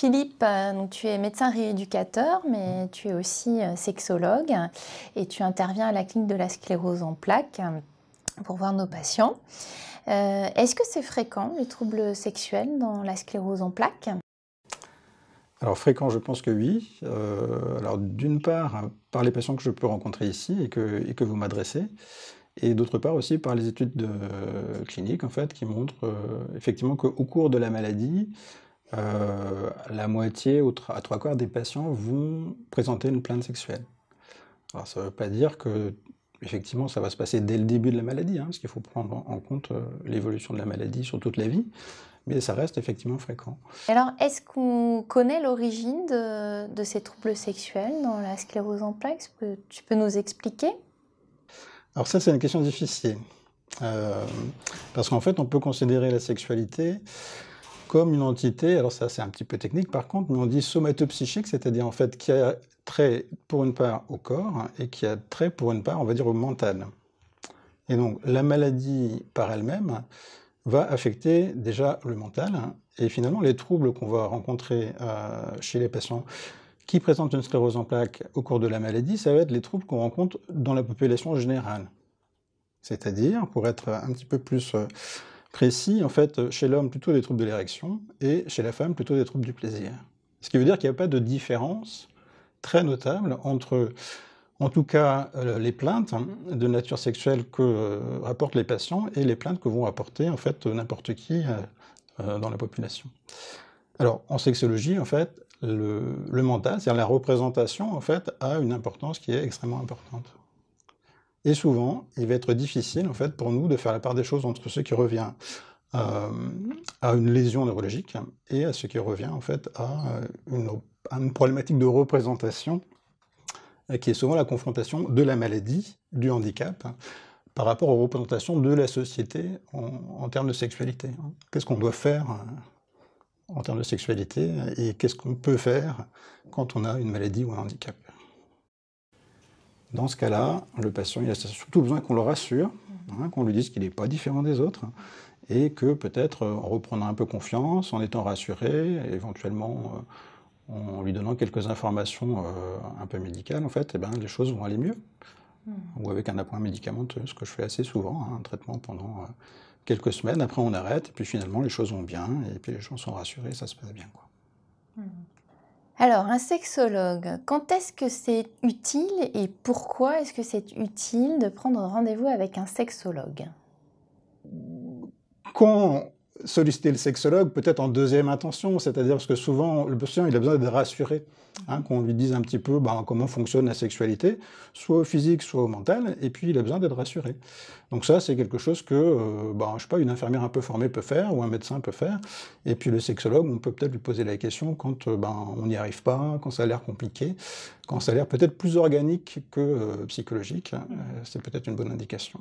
Philippe, donc tu es médecin rééducateur, mais tu es aussi sexologue et tu interviens à la clinique de la sclérose en plaques pour voir nos patients. Est-ce que c'est fréquent, les troubles sexuels dans la sclérose en plaques? Alors fréquent, je pense que oui. Alors d'une part, par les patients que je peux rencontrer ici et que vous m'adressez, et d'autre part aussi par les études cliniques en fait, qui montrent effectivement qu'au cours de la maladie, la moitié à 3/4 des patients vont présenter une plainte sexuelle. Alors ça ne veut pas dire que effectivement ça va se passer dès le début de la maladie, hein, parce qu'il faut prendre en compte l'évolution de la maladie sur toute la vie, mais ça reste effectivement fréquent. Alors, est-ce qu'on connaît l'origine de ces troubles sexuels dans la sclérose en plaques? Est-ce que tu peux nous expliquer? Alors ça, c'est une question difficile, parce qu'en fait, on peut considérer la sexualité comme une entité, alors ça, c'est un petit peu technique par contre, mais on dit somatopsychique, c'est-à-dire en fait qui a trait pour une part au corps et qui a trait pour une part, on va dire, au mental. Et donc, la maladie par elle-même va affecter déjà le mental, et finalement, les troubles qu'on va rencontrer chez les patients qui présentent une sclérose en plaques au cours de la maladie, ça va être les troubles qu'on rencontre dans la population générale. C'est-à-dire, pour être un petit peu plus précis, en fait, chez l'homme, plutôt des troubles de l'érection, et chez la femme, plutôt des troubles du plaisir. Ce qui veut dire qu'il n'y a pas de différence très notable entre, en tout cas, les plaintes de nature sexuelle que rapportent les patients et les plaintes que vont rapporter, en fait, n'importe qui dans la population. Alors, en sexologie, en fait, le mental, c'est-à-dire la représentation, en fait, a une importance qui est extrêmement importante. Et souvent, il va être difficile, en fait, pour nous de faire la part des choses entre ce qui revient à une lésion neurologique et à ce qui revient, en fait, à une problématique de représentation qui est souvent la confrontation de la maladie, du handicap, par rapport aux représentations de la société en termes de sexualité. Qu'est-ce qu'on doit faire en termes de sexualité et qu'est-ce qu'on peut faire quand on a une maladie ou un handicap. Dans ce cas-là, le patient il a surtout besoin qu'on le rassure, qu'on lui dise qu'il n'est pas différent des autres, et que peut-être en reprenant un peu confiance, en étant rassuré, éventuellement en lui donnant quelques informations un peu médicales, en fait, eh ben, les choses vont aller mieux. Ou avec un appoint médicamenteux, ce que je fais assez souvent, un traitement pendant quelques semaines, après on arrête, et puis finalement les choses vont bien, et puis les gens sont rassurés, ça se passe bien, quoi. Alors, un sexologue, quand est-ce que c'est utile et pourquoi est-ce que c'est utile de prendre rendez-vous avec un sexologue? Quand solliciter le sexologue, peut-être en deuxième intention, c'est-à-dire parce que souvent le patient il a besoin d'être rassuré, qu'on lui dise un petit peu comment fonctionne la sexualité, soit au physique, soit au mental, et puis il a besoin d'être rassuré. Donc ça, c'est quelque chose que, je sais pas, une infirmière un peu formée peut faire, ou un médecin peut faire, et puis le sexologue, on peut peut-être lui poser la question quand on n'y arrive pas, quand ça a l'air compliqué, quand ça a l'air peut-être plus organique que psychologique, c'est peut-être une bonne indication.